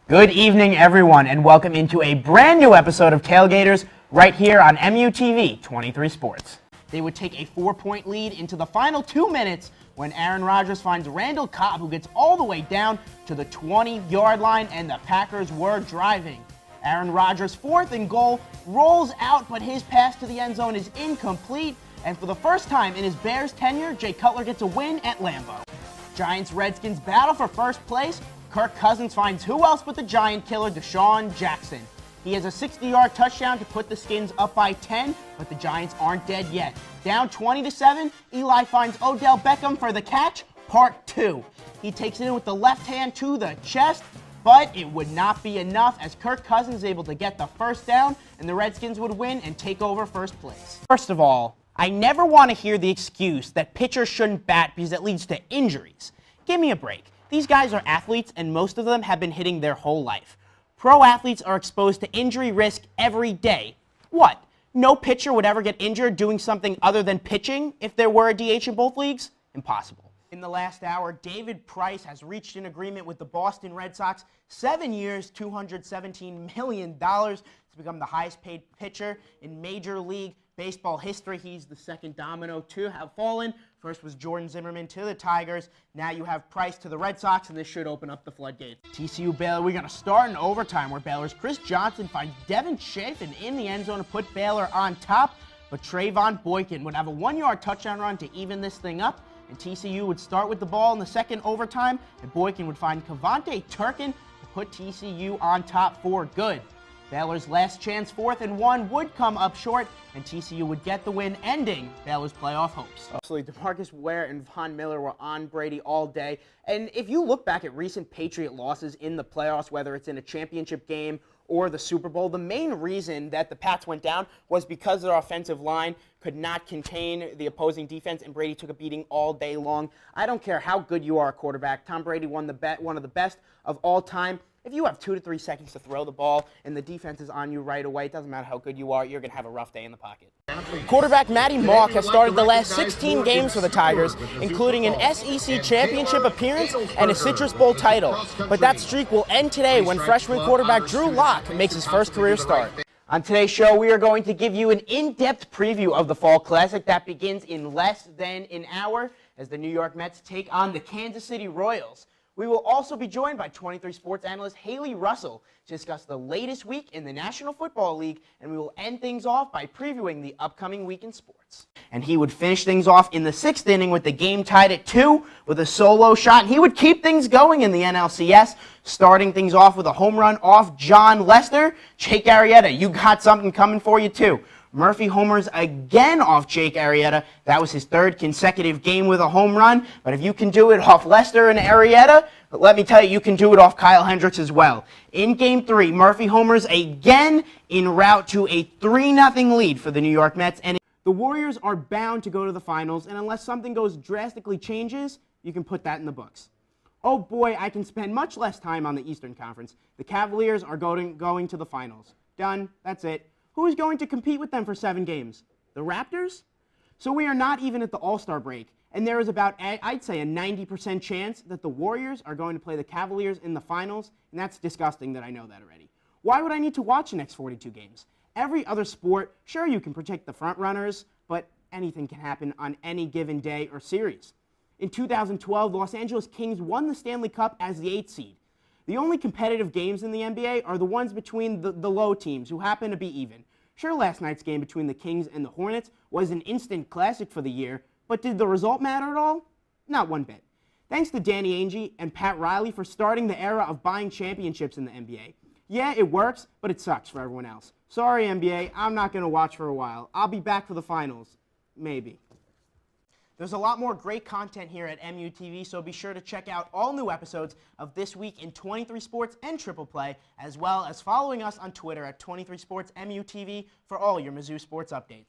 Good evening, everyone, and welcome into a brand new episode of Tailgaters right here on MUTV 23 Sports. They would take a 4-point lead into the final 2 minutes when Aaron Rodgers finds Randall Cobb, who gets all the way down to the 20-yard line, and the Packers were driving. Aaron Rodgers, 4th and goal, rolls out, but his pass to the end zone is incomplete, and for the first time in his Bears tenure, Jay Cutler gets a win at Lambeau. Giants-Redskins battle for first place. Kirk Cousins finds who else but the Giant killer, Deshaun Jackson. He has a 60-yard touchdown to put the Skins up by 10, but the Giants aren't dead yet. Down 20-7, Eli finds Odell Beckham for the catch, part 2. He takes it in with the left hand to the chest, but it would not be enough as Kirk Cousins is able to get the first down, and the Redskins would win and take over first place. First of all, I never want to hear the excuse that pitchers shouldn't bat because it leads to injuries. Give me a break. These guys are athletes, and most of them have been hitting their whole life. Pro athletes are exposed to injury risk every day. What? No pitcher would ever get injured doing something other than pitching if there were a DH in both leagues? Impossible. In the last hour, David Price has reached an agreement with the Boston Red Sox, 7 years, $217 million to become the highest paid pitcher in Major League Baseball history. He's the second domino to have fallen. First was Jordan Zimmerman to the Tigers. Now you have Price to the Red Sox, and this should open up the floodgates. TCU Baylor, we're going to start in overtime where Baylor's Chris Johnson finds Devin Chafin in the end zone to put Baylor on top, but Trayvon Boykin would have a 1-yard touchdown run to even this thing up, and TCU would start with the ball in the second overtime, and Boykin would find Kavontae Turkin to put TCU on top for good. Baylor's last chance, 4th and 1, would come up short, and TCU would get the win, ending Baylor's playoff hopes. Absolutely, DeMarcus Ware and Von Miller were on Brady all day, and if you look back at recent Patriot losses in the playoffs, whether it's in a championship game or the Super Bowl, the main reason that the Pats went down was because their offensive line could not contain the opposing defense, and Brady took a beating all day long. I don't care how good you are at quarterback. Tom Brady won one of the best of all time. If you have 2 to 3 seconds to throw the ball and the defense is on you right away, it doesn't matter how good you are, you're going to have a rough day in the pocket. Quarterback Matty Mock has started the last 16 games for the Tigers, including an SEC championship appearance and a Citrus Bowl title. But that streak will end today when freshman quarterback Drew Lock makes his first career start. On today's show, we are going to give you an in-depth preview of the Fall Classic that begins in less than an hour as the New York Mets take on the Kansas City Royals. We will also be joined by 23 Sports analyst Haley Russell to discuss the latest week in the National Football League, and we will end things off by previewing the upcoming week in sports. And he would finish things off in the 6th inning with the game tied at 2 with a solo shot, and he would keep things going in the NLCS, starting things off with a home run off John Lester. Jake Arrieta, you got something coming for you too. Murphy homers again off Jake Arrieta. That was his 3rd consecutive game with a home run. But if you can do it off Lester and Arrieta, let me tell you, you can do it off Kyle Hendricks as well. In Game 3, Murphy homers again en route to a 3-0 lead for the New York Mets. And the Warriors are bound to go to the finals, and unless something drastically changes, you can put that in the books. Oh boy, I can spend much less time on the Eastern Conference. The Cavaliers are going to the finals. Done. That's it. Who is going to compete with them for 7 games? The Raptors? So we are not even at the All-Star break, and there is about, I'd say, a 90% chance that the Warriors are going to play the Cavaliers in the finals, and that's disgusting that I know that already. Why would I need to watch the next 42 games? Every other sport, sure, you can protect the front runners, but anything can happen on any given day or series. In 2012, the Los Angeles Kings won the Stanley Cup as the 8th seed. The only competitive games in the NBA are the ones between the low teams who happen to be even. Sure, last night's game between the Kings and the Hornets was an instant classic for the year, but did the result matter at all? Not one bit. Thanks to Danny Ainge and Pat Riley for starting the era of buying championships in the NBA. Yeah, it works, but it sucks for everyone else. Sorry, NBA, I'm not going to watch for a while. I'll be back for the finals. Maybe. There's a lot more great content here at MUTV, so be sure to check out all new episodes of This Week in 23 Sports and Triple Play, as well as following us on Twitter at 23 Sports MUTV for all your Mizzou sports updates.